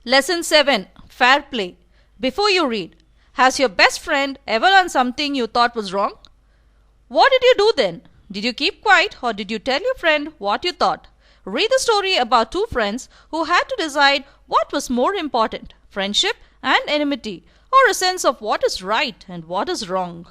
Lesson 7. Fair Play. Before you read, has your best friend ever done something you thought was wrong? What did you do then? Did you keep quiet or did you tell your friend what you thought? Read the story about two friends who had to decide what was more important, friendship and enmity, or a sense of what is right and what is wrong.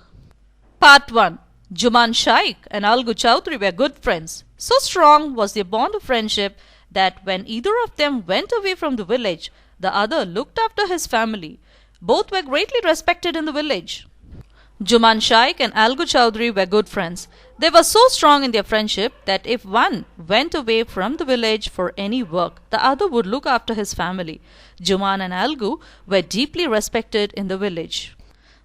Part 1. Juman Shaikh and Algu Chowdhury were good friends. So strong was their bond of friendship that when either of them went away from the village, the other looked after his family. Both were greatly respected in the village. Juman Shaikh and Algu Chowdhury were good friends. They were so strong in their friendship that if one went away from the village for any work, the other would look after his family. Juman and Algu were deeply respected in the village.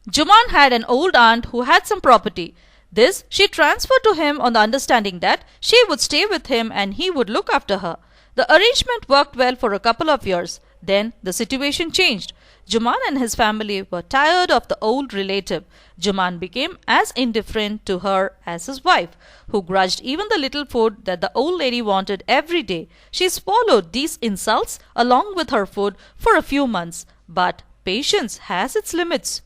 Juman had an old aunt who had some property. This she transferred to him on the understanding that she would stay with him and he would look after her. The arrangement worked well for a couple of years. Then the situation changed. Juman and his family were tired of the old relative. Juman became as indifferent to her as his wife, who grudged even the little food that the old lady wanted every day. She swallowed these insults along with her food for a few months, but patience has its limits.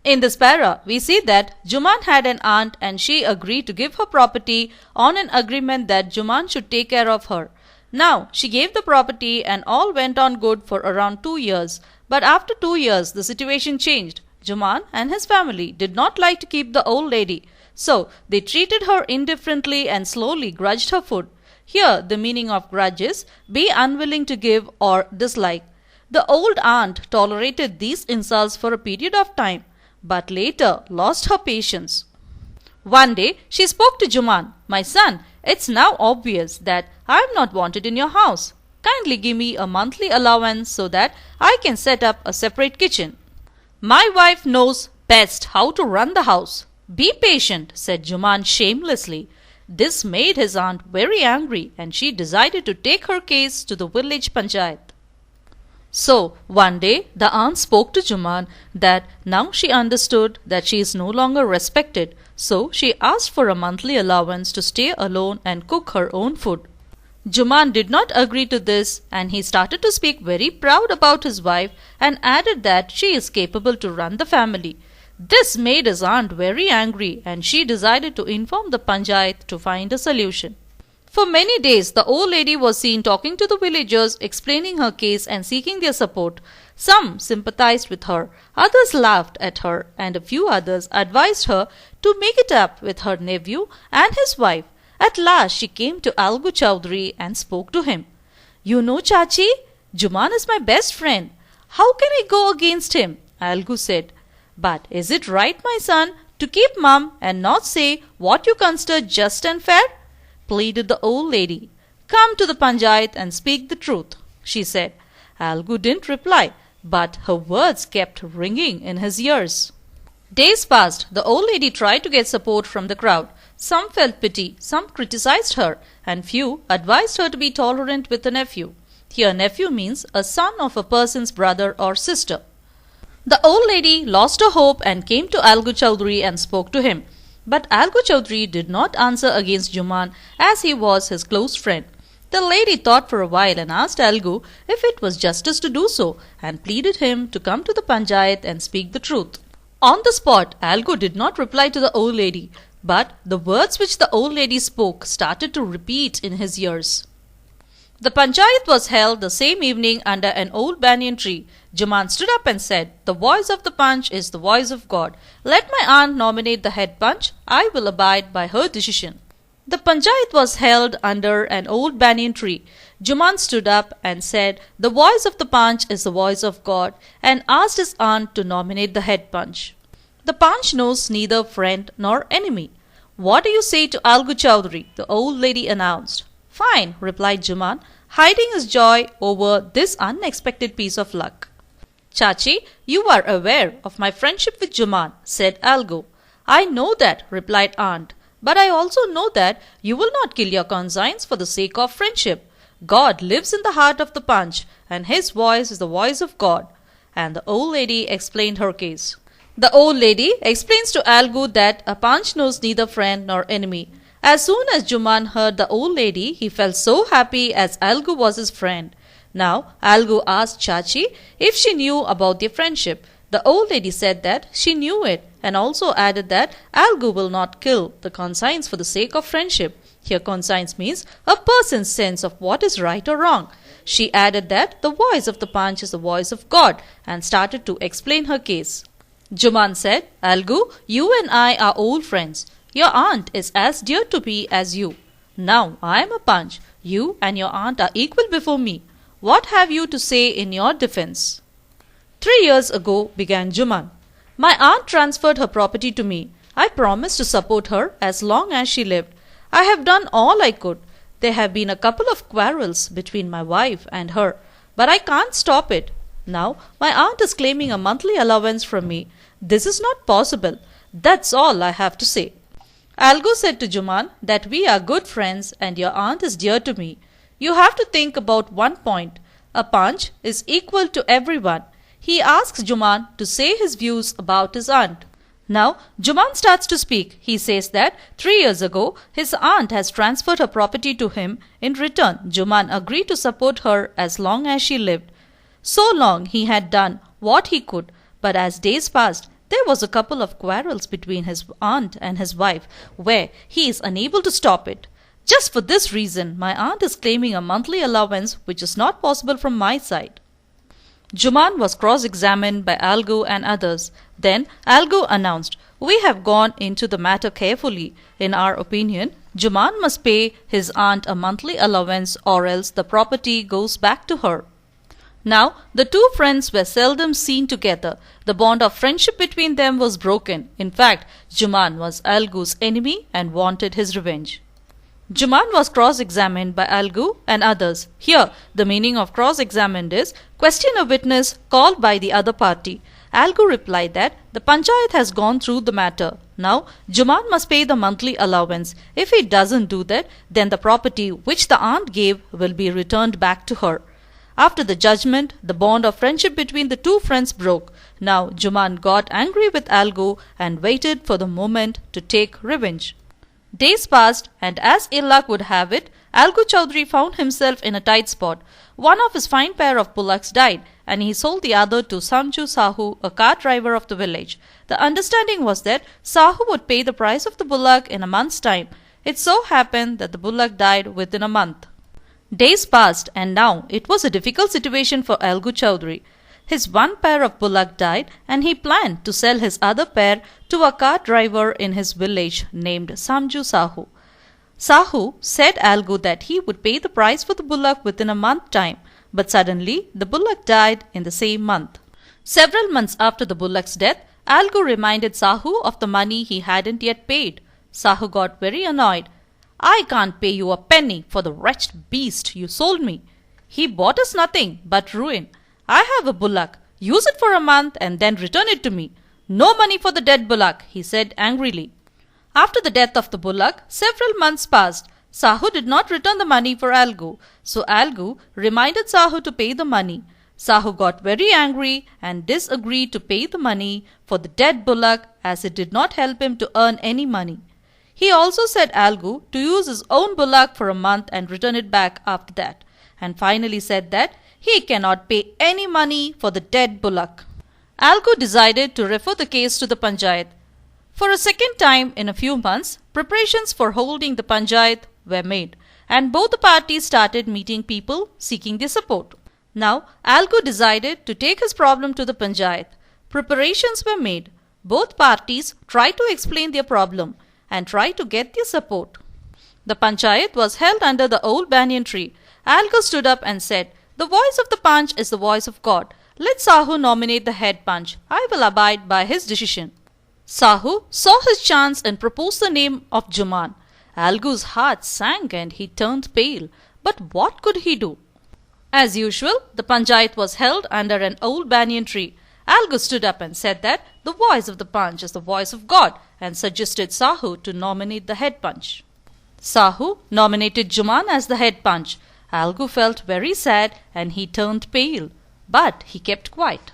In this para, we see that Juman had an aunt and she agreed to give her property on an agreement that Juman should take care of her. Now, she gave the property and all went on good for around 2 years. But after 2 years, the situation changed. Juman and his family did not like to keep the old lady. So, they treated her indifferently and slowly grudged her food. Here, the meaning of grudge is be unwilling to give or dislike. The old aunt tolerated these insults for a period of time, but later lost her patience. One day, she spoke to Juman, "My son, it's now obvious that I am not wanted in your house. Kindly give me a monthly allowance so that I can set up a separate kitchen. My wife knows best how to run the house." "Be patient," said Juman shamelessly. This made his aunt very angry and she decided to take her case to the village panchayat. So, one day, the aunt spoke to Juman that now she understood that she is no longer respected, so she asked for a monthly allowance to stay alone and cook her own food. Juman did not agree to this and he started to speak very proud about his wife and added that she is capable to run the family. This made his aunt very angry and she decided to inform the panchayat to find a solution. For many days, the old lady was seen talking to the villagers, explaining her case and seeking their support. Some sympathized with her, others laughed at her, and a few others advised her to make it up with her nephew and his wife. At last, she came to Algu Chowdhury and spoke to him. "You know, Chachi, Juman is my best friend. How can I go against him?" Algu said. "But is it right, my son, to keep mum and not say what you consider just and fair?" pleaded the old lady. "Come to the panchayat and speak the truth," she said. Algu didn't reply, but her words kept ringing in his ears. Days passed. The old lady tried to get support from the crowd. Some felt pity, some criticized her, and few advised her to be tolerant with a nephew. Here, nephew means a son of a person's brother or sister. The old lady lost her hope and came to Algu Chowdhury and spoke to him. But Algu Chowdhury did not answer against Juman as he was his close friend. The lady thought for a while and asked Algu if it was justice to do so and pleaded him to come to the panchayat and speak the truth. On the spot, Algu did not reply to the old lady, but the words which the old lady spoke started to repeat in his ears. The panchayat was held the same evening under an old banyan tree. Juman stood up and said, "The voice of the panch is the voice of God. Let my aunt nominate the head panch. I will abide by her decision." The panchayat was held under an old banyan tree. Juman stood up and said, "The voice of the panch is the voice of God," and asked his aunt to nominate the head panch. The panch knows neither friend nor enemy. "What do you say to Algu Chowdhury?" the old lady announced. "Fine," replied Juman, hiding his joy over this unexpected piece of luck. "Chachi, you are aware of my friendship with Juman," said Algu. "I know that," replied aunt, "but I also know that you will not kill your conscience for the sake of friendship. God lives in the heart of the panch, and his voice is the voice of God." And the old lady explained her case. The old lady explains to Algu that a panch knows neither friend nor enemy. As soon as Juman heard the old lady, he felt so happy as Algu was his friend. Now, Algu asked Chachi if she knew about their friendship. The old lady said that she knew it and also added that Algu will not kill the conscience for the sake of friendship. Here conscience means a person's sense of what is right or wrong. She added that the voice of the Panch is the voice of God and started to explain her case. Juman said, Algu, you and I are old friends. Your aunt is as dear to me as you. Now I am a Panch. You and your aunt are equal before me. What have you to say in your defense? 3 years ago, began Juman. My aunt transferred her property to me. I promised to support her as long as she lived. I have done all I could. There have been a couple of quarrels between my wife and her, but I can't stop it. Now, my aunt is claiming a monthly allowance from me. This is not possible. That's all I have to say. Algu said to Juman that we are good friends and your aunt is dear to me. You have to think about one point. A Panch is equal to everyone. He asks Juman to say his views about his aunt. Now, Juman starts to speak. He says that 3 years ago, his aunt has transferred her property to him. In return, Juman agreed to support her as long as she lived. So long he had done what he could, but as days passed, there was a couple of quarrels between his aunt and his wife, where he is unable to stop it. Just for this reason, my aunt is claiming a monthly allowance which is not possible from my side. Juman was cross-examined by Algu and others. Then Algu announced, we have gone into the matter carefully. In our opinion, Juman must pay his aunt a monthly allowance or else the property goes back to her. Now, the two friends were seldom seen together. The bond of friendship between them was broken. In fact, Juman was Algu's enemy and wanted his revenge. Juman was cross-examined by Algu and others. Here, the meaning of cross-examined is question a witness called by the other party. Algu replied that the panchayat has gone through the matter. Now, Juman must pay the monthly allowance. If he doesn't do that, then the property which the aunt gave will be returned back to her. After the judgment, the bond of friendship between the two friends broke. Now, Juman got angry with Algu and waited for the moment to take revenge. Days passed, and as ill luck would have it, Algu Chaudhary found himself in a tight spot. One of his fine pair of bullocks died, and he sold the other to Samju Sahu, a cart driver of the village. The understanding was that Sahu would pay the price of the bullock in a month's time. It so happened that the bullock died within a month. Days passed, and now it was a difficult situation for Algu Chaudhary. His one pair of bullock died, and he planned to sell his other pair to a cart driver in his village named Samju Sahu. Sahu said Algu that he would pay the price for the bullock within a month's time, but suddenly the bullock died in the same month. Several months after the bullock's death, Algu reminded Sahu of the money he hadn't yet paid. Sahu got very annoyed. I can't pay you a penny for the wretched beast you sold me. He bought us nothing but ruin. I have a bullock. Use it for a month and then return it to me. No money for the dead bullock, he said angrily. After the death of the bullock, several months passed. Sahu did not return the money for Algu, so Algu reminded Sahu to pay the money. Sahu got very angry and disagreed to pay the money for the dead bullock as it did not help him to earn any money. He also said Algu to use his own bullock for a month and return it back after that, and finally said that he cannot pay any money for the dead bullock. Algu decided to refer the case to the panchayat. For a second time in a few months, preparations for holding the panchayat were made, and both the parties started meeting people seeking their support. Now, Algu decided to take his problem to the panchayat. Preparations were made. Both parties tried to explain their problem and tried to get their support. The panchayat was held under the old banyan tree. Algu stood up and said, the voice of the Panch is the voice of God. Let Sahu nominate the head Panch. I will abide by his decision. Sahu saw his chance and proposed the name of Juman. Algu's heart sank and he turned pale. But what could he do? As usual, the panchayat was held under an old banyan tree. Algu stood up and said that the voice of the Panch is the voice of God and suggested Sahu to nominate the head Panch. Sahu nominated Juman as the head Panch. Algu felt very sad and he turned pale, but he kept quiet.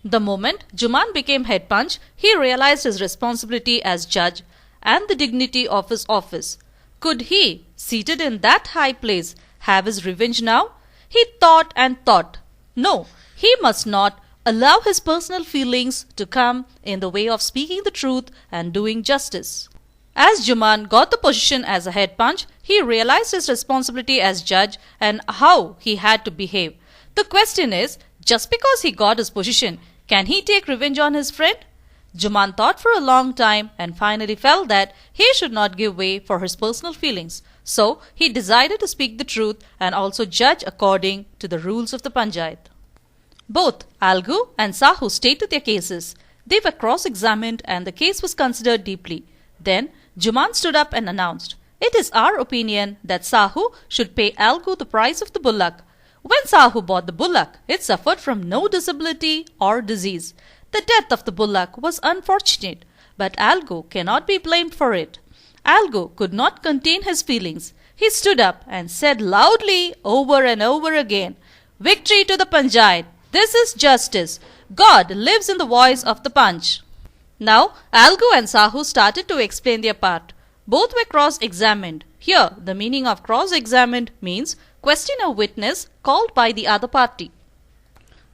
The moment Juman became head Panch, he realized his responsibility as judge and the dignity of his office. Could he, seated in that high place, have his revenge now? He thought and thought. No, he must not allow his personal feelings to come in the way of speaking the truth and doing justice. As Juman got the position as a head punch, he realized his responsibility as judge and how he had to behave. The question is, just because he got his position, can he take revenge on his friend? Juman thought for a long time and finally felt that he should not give way for his personal feelings. So, he decided to speak the truth and also judge according to the rules of the Panchayat. Both Algu and Sahu stated their cases. They were cross-examined and the case was considered deeply. Then, Juman stood up and announced, "It is our opinion that Sahu should pay Algu the price of the bullock. When Sahu bought the bullock, it suffered from no disability or disease. The death of the bullock was unfortunate, but Algu cannot be blamed for it." Algu could not contain his feelings. He stood up and said loudly over and over again, "Victory to the Panchayat! This is justice! God lives in the voice of the Panch." Now, Algu and Sahu started to explain their part. Both were cross-examined. Here, the meaning of cross-examined means question a witness called by the other party.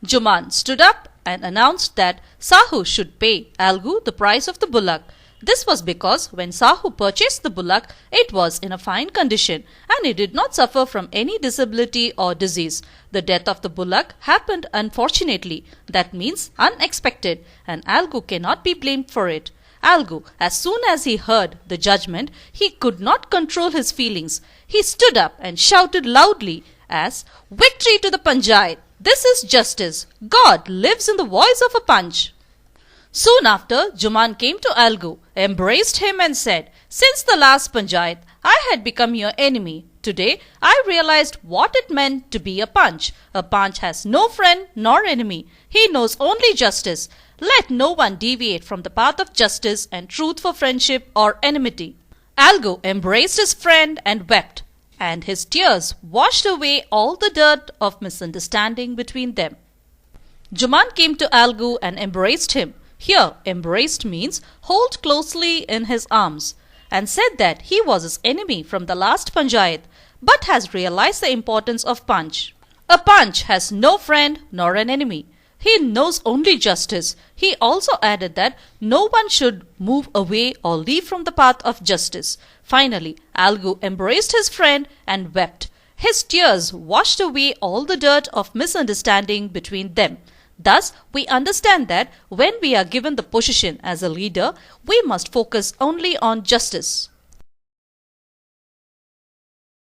Juman stood up and announced that Sahu should pay Algu the price of the bullock. This was because when Sahu purchased the bullock, it was in a fine condition and it did not suffer from any disability or disease. The death of the bullock happened unfortunately, that means unexpected, and Algu cannot be blamed for it. Algu, as soon as he heard the judgment, he could not control his feelings. He stood up and shouted loudly as, "Victory to the Panchayat! This is justice! God lives in the voice of a Panch!" Soon after, Juman came to Algu, embraced him and said, "Since the last Panchayat, I had become your enemy. Today, I realized what it meant to be a Panch. A Panch has no friend nor enemy. He knows only justice. Let no one deviate from the path of justice and truth for friendship or enmity." Algu embraced his friend and wept, and his tears washed away all the dirt of misunderstanding between them. Juman came to Algu and embraced him. Here, embraced means hold closely in his arms, and said that he was his enemy from the last Panchayat, but has realized the importance of Panch. A Panch has no friend nor an enemy. He knows only justice. He also added that no one should move away or leave from the path of justice. Finally, Algu embraced his friend and wept. His tears washed away all the dirt of misunderstanding between them. Thus, we understand that when we are given the position as a leader, we must focus only on justice.